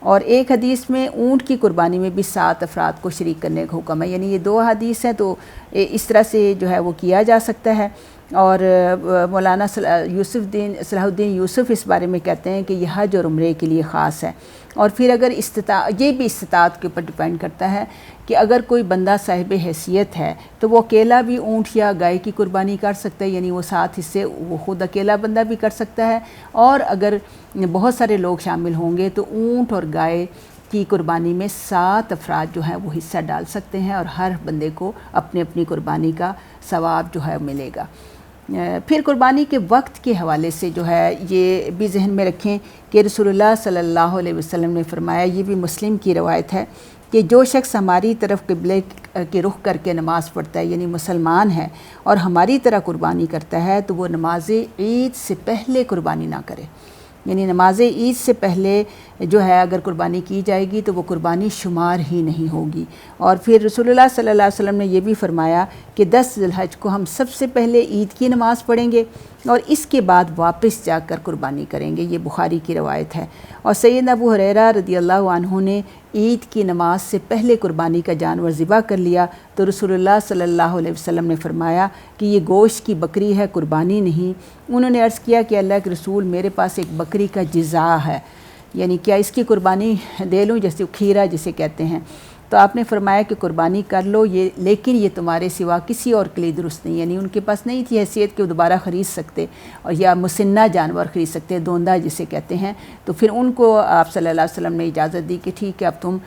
اور ایک حدیث میں اونٹ کی قربانی میں بھی 7 افراد کو شریک کرنے کا حکم ہے. یعنی یہ 2 حدیث ہیں، تو اس طرح سے جو ہے وہ کیا جا سکتا ہے. اور مولانا صلاح الدین یوسف اس بارے میں کہتے ہیں کہ یہ حج اور عمرے کے لیے خاص ہے. اور پھر اگر یہ بھی استطاعت کے اوپر ڈیپینڈ کرتا ہے کہ اگر کوئی بندہ صاحب حیثیت ہے تو وہ اکیلا بھی اونٹ یا گائے کی قربانی کر سکتا ہے، یعنی وہ 7 حصے وہ خود اکیلا بندہ بھی کر سکتا ہے. اور اگر بہت سارے لوگ شامل ہوں گے تو اونٹ اور گائے کی قربانی میں 7 افراد جو ہیں وہ حصہ ڈال سکتے ہیں، اور ہر بندے کو اپنی اپنی قربانی کا ثواب جو ہے ملے گا. پھر قربانی کے وقت کے حوالے سے جو ہے یہ بھی ذہن میں رکھیں کہ رسول اللہ صلی اللہ علیہ وسلم نے فرمایا، یہ بھی مسلم کی روایت ہے، کہ جو شخص ہماری طرف قبلے کے رخ کر کے نماز پڑھتا ہے، یعنی مسلمان ہے، اور ہماری طرح قربانی کرتا ہے، تو وہ نماز عید سے پہلے قربانی نہ کرے. یعنی نماز عید سے پہلے جو ہے اگر قربانی کی جائے گی تو وہ قربانی شمار ہی نہیں ہوگی. اور پھر رسول اللہ صلی اللہ علیہ وسلم نے یہ بھی فرمایا کہ 10 ذی الحج کو ہم سب سے پہلے عید کی نماز پڑھیں گے اور اس کے بعد واپس جا کر قربانی کریں گے. یہ بخاری کی روایت ہے. اور سیدنا ابو ہریرہ رضی اللہ عنہ نے عید کی نماز سے پہلے قربانی کا جانور ذبح کر لیا تو رسول اللہ صلی اللہ علیہ وسلم نے فرمایا کہ یہ گوشت کی بکری ہے، قربانی نہیں. انہوں نے عرض کیا کہ اللہ کے رسول، میرے پاس ایک بکری کا جزا ہے، یعنی کیا اس کی قربانی دے لوں، جیسے کھیرا جسے کہتے ہیں. تو آپ نے فرمایا کہ قربانی کر لو، لیکن یہ تمہارے سوا کسی اور کے لیے درست نہیں. یعنی ان کے پاس نہیں تھی حیثیت کہ وہ دوبارہ خرید سکتے اور یا مسنہ جانور خرید سکتے، دوندہ جسے کہتے ہیں. تو پھر ان کو آپ صلی اللہ علیہ وسلم نے اجازت دی کہ ٹھیک ہے، اب تم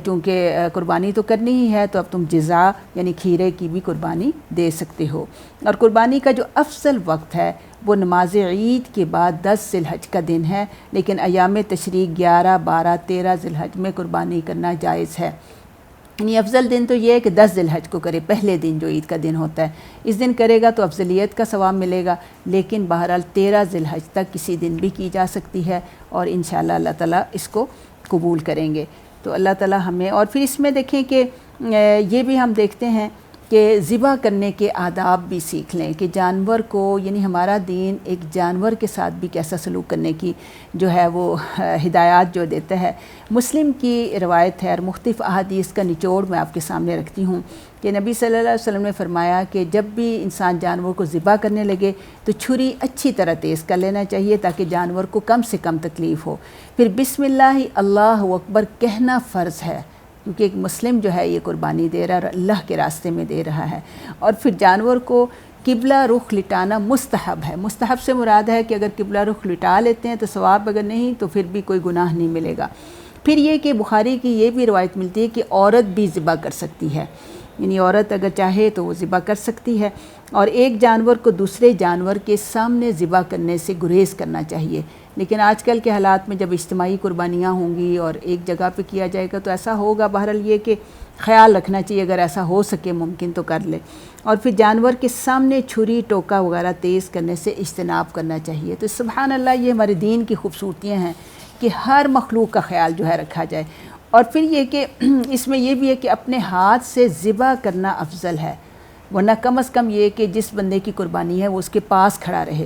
چونکہ قربانی تو کرنی ہی ہے تو اب تم جزا یعنی کھیرے کی بھی قربانی دے سکتے ہو. اور قربانی کا جو افضل وقت ہے وہ نماز عید کے بعد 10 ذی الحج کا دن ہے، لیکن ایام تشریق 11، 12، 13 ذی الحج میں قربانی کرنا جائز ہے. یعنی افضل دن تو یہ ہے کہ 10 ذی الحج کو کرے، پہلے دن جو عید کا دن ہوتا ہے اس دن کرے گا تو افضلیت کا ثواب ملے گا. لیکن بہرحال 13 ذی الحج تک کسی دن بھی کی جا سکتی ہے، اور انشاءاللہ اللہ تعالیٰ اس کو قبول کریں گے. تو اللہ تعالیٰ ہمیں، اور پھر اس میں دیکھیں کہ یہ بھی ہم دیکھتے ہیں کہ ذبح کرنے کے آداب بھی سیکھ لیں کہ جانور کو، یعنی ہمارا دین ایک جانور کے ساتھ بھی کیسا سلوک کرنے کی جو ہے وہ ہدایات جو دیتا ہے. مسلم کی روایت ہے اور مختلف احادیث کا نچوڑ میں آپ کے سامنے رکھتی ہوں کہ نبی صلی اللہ علیہ وسلم نے فرمایا کہ جب بھی انسان جانور کو ذبح کرنے لگے تو چھری اچھی طرح تیز کر لینا چاہیے تاکہ جانور کو کم سے کم تکلیف ہو. پھر بسم اللہ اللہ اکبر کہنا فرض ہے، کیونکہ ایک مسلم جو ہے یہ قربانی دے رہا ہے اور اللہ کے راستے میں دے رہا ہے. اور پھر جانور کو قبلہ رخ لٹانا مستحب ہے. مستحب سے مراد ہے کہ اگر قبلہ رخ لٹا لیتے ہیں تو ثواب، اگر نہیں تو پھر بھی کوئی گناہ نہیں ملے گا. پھر یہ کہ بخاری کی یہ بھی روایت ملتی ہے کہ عورت بھی ذبح کر سکتی ہے، یعنی عورت اگر چاہے تو وہ ذبح کر سکتی ہے. اور ایک جانور کو دوسرے جانور کے سامنے ذبح کرنے سے گریز کرنا چاہیے. لیکن آج کل کے حالات میں جب اجتماعی قربانیاں ہوں گی اور ایک جگہ پہ کیا جائے گا تو ایسا ہوگا. بہرحال یہ کہ خیال رکھنا چاہیے، اگر ایسا ہو سکے ممکن تو کر لے. اور پھر جانور کے سامنے چھری ٹوکا وغیرہ تیز کرنے سے اجتناب کرنا چاہیے. تو سبحان اللہ، یہ ہمارے دین کی خوبصورتیاں ہیں کہ ہر مخلوق کا خیال جو ہے رکھا جائے. اور پھر یہ کہ اس میں یہ بھی ہے کہ اپنے ہاتھ سے ذبح کرنا افضل ہے، ورنہ کم از کم یہ کہ جس بندے کی قربانی ہے وہ اس کے پاس کھڑا رہے.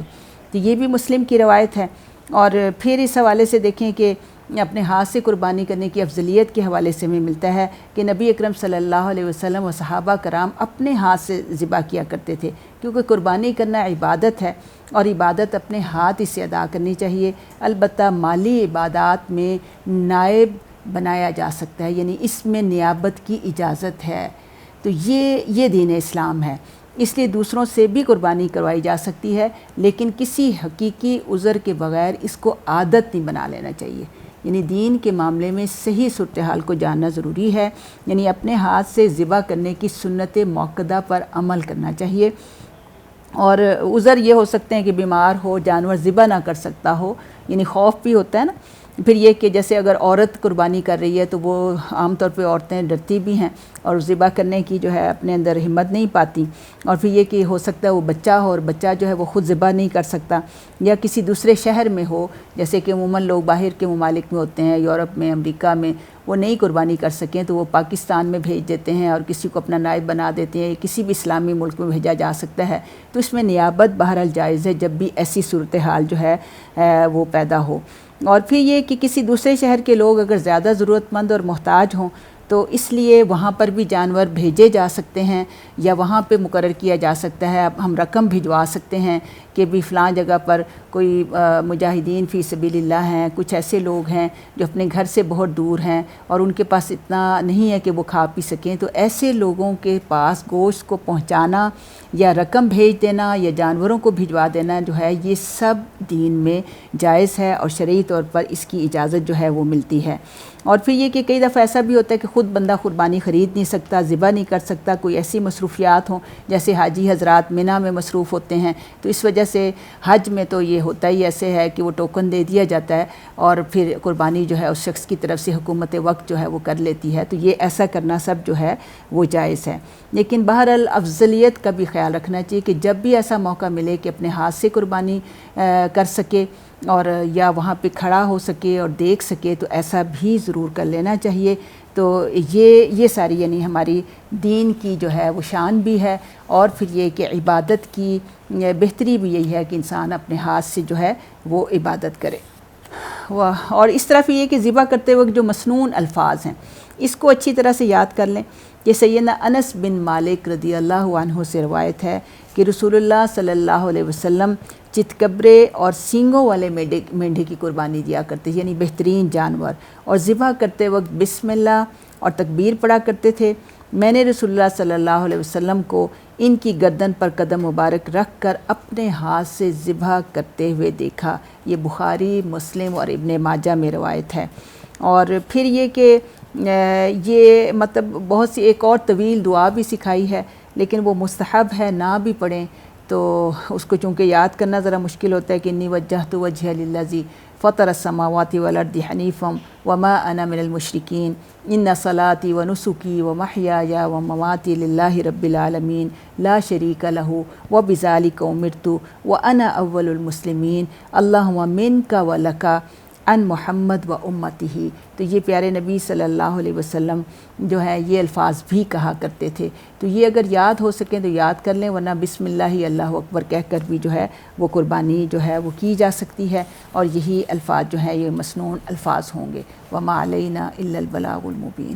تو یہ بھی مسلم کی روایت ہے. اور پھر اس حوالے سے دیکھیں کہ اپنے ہاتھ سے قربانی کرنے کی افضلیت کے حوالے سے ہمیں ملتا ہے کہ نبی اکرم صلی اللہ علیہ وسلم و صحابہ کرام اپنے ہاتھ سے ذبح کیا کرتے تھے، کیونکہ قربانی کرنا عبادت ہے اور عبادت اپنے ہاتھ ہی سے ادا کرنی چاہیے. البتہ مالی عبادات میں نائب بنایا جا سکتا ہے، یعنی اس میں نیابت کی اجازت ہے. تو یہ دین اسلام ہے. اس لیے دوسروں سے بھی قربانی کروائی جا سکتی ہے، لیکن کسی حقیقی عذر کے بغیر اس کو عادت نہیں بنا لینا چاہیے. یعنی دین کے معاملے میں صحیح صورتحال کو جاننا ضروری ہے. یعنی اپنے ہاتھ سے ذبح کرنے کی سنت موقدہ پر عمل کرنا چاہیے. اور عذر یہ ہو سکتے ہیں کہ بیمار ہو، جانور ذبح نہ کر سکتا ہو، یعنی خوف بھی ہوتا ہے نا. پھر یہ کہ جیسے اگر عورت قربانی کر رہی ہے تو وہ عام طور پہ عورتیں ڈرتی بھی ہیں اور ذبح کرنے کی جو ہے اپنے اندر ہمت نہیں پاتی. اور پھر یہ کہ ہو سکتا ہے وہ بچہ ہو اور بچہ جو ہے وہ خود ذبح نہیں کر سکتا، یا کسی دوسرے شہر میں ہو، جیسے کہ عموماً لوگ باہر کے ممالک میں ہوتے ہیں، یورپ میں، امریکہ میں، وہ نہیں قربانی کر سکیں تو وہ پاکستان میں بھیج دیتے ہیں اور کسی کو اپنا نائب بنا دیتے ہیں. کسی بھی اسلامی ملک میں بھیجا جا سکتا ہے. تو اس میں نیابت بہرحال جائز ہے جب بھی ایسی صورتحال جو ہے وہ پیدا ہو. اور پھر یہ کہ کسی دوسرے شہر کے لوگ اگر زیادہ ضرورت مند اور محتاج ہوں تو اس لیے وہاں پر بھی جانور بھیجے جا سکتے ہیں، یا وہاں پہ مقرر کیا جا سکتا ہے، اب ہم رقم بھجوا سکتے ہیں کہ بھی فلاں جگہ پر کوئی مجاہدین فی سبیل اللہ ہیں، کچھ ایسے لوگ ہیں جو اپنے گھر سے بہت دور ہیں اور ان کے پاس اتنا نہیں ہے کہ وہ کھا پی سکیں، تو ایسے لوگوں کے پاس گوشت کو پہنچانا یا رقم بھیج دینا یا جانوروں کو بھجوا دینا جو ہے یہ سب دین میں جائز ہے، اور شرعی طور پر اس کی اجازت جو ہے وہ ملتی ہے۔ اور پھر یہ کہ کئی دفعہ ایسا بھی ہوتا ہے کہ خود بندہ قربانی خرید نہیں سکتا، ذبح نہیں کر سکتا، کوئی ایسی مصروفیات ہوں، جیسے حاجی حضرات منی میں مصروف ہوتے ہیں، تو اس وجہ سے حج میں تو یہ ہوتا ہی ایسے ہے کہ وہ ٹوکن دے دیا جاتا ہے اور پھر قربانی جو ہے اس شخص کی طرف سے حکومت وقت جو ہے وہ کر لیتی ہے، تو یہ ایسا کرنا سب جو ہے وہ جائز ہے۔ لیکن بہرحال افضلیت کا بھی خیال رکھنا چاہیے کہ جب بھی ایسا موقع ملے کہ اپنے ہاتھ سے قربانی کر سکے اور یا وہاں پہ کھڑا ہو سکے اور دیکھ سکے تو ایسا بھی ضرور کر لینا چاہیے۔ تو یہ ساری یعنی ہماری دین کی جو ہے وہ شان بھی ہے، اور پھر یہ کہ عبادت کی بہتری بھی یہی ہے کہ انسان اپنے ہاتھ سے جو ہے وہ عبادت کرے۔ اور اس طرح پھر یہ کہ ذبح کرتے وقت جو مسنون الفاظ ہیں اس کو اچھی طرح سے یاد کر لیں۔ کہ سیدنا انس بن مالک رضی اللہ عنہ سے روایت ہے کہ رسول اللہ صلی اللہ علیہ وسلم چتکبرے اور سینگوں والے مینڈھے کی قربانی دیا کرتے، یعنی بہترین جانور، اور ذبح کرتے وقت بسم اللہ اور تکبیر پڑھا کرتے تھے۔ میں نے رسول اللہ صلی اللہ علیہ وسلم کو ان کی گردن پر قدم مبارک رکھ کر اپنے ہاتھ سے ذبح کرتے ہوئے دیکھا۔ یہ بخاری، مسلم اور ابن ماجہ میں روایت ہے۔ اور پھر یہ کہ یہ مطلب بہت سی ایک اور طویل دعا بھی سکھائی ہے، لیکن وہ مستحب ہے نہ بھی پڑھیں تو اس کو چونکہ یاد کرنا ذرا مشکل ہوتا ہے کہ انی وجہت وجہ للذی فطر السماوات والارض حنیفا وما انا من المشرکین ان صلاتی ونسکی ومحیای ومماتی للہ رب العالمین لا شریک لہ وبذالک امرت وانا اول المسلمین اللہم منک ولک ان محمد و امتہ۔ تو یہ پیارے نبی صلی اللہ علیہ وسلم جو ہے یہ الفاظ بھی کہا کرتے تھے، تو یہ اگر یاد ہو سکیں تو یاد کر لیں، ورنہ بسم اللہ اللہ اکبر کہہ کر بھی جو ہے وہ قربانی جو ہے وہ کی جا سکتی ہے، اور یہی الفاظ جو ہیں یہ مسنون الفاظ ہوں گے۔ وما علینا الا البلاغ المبین۔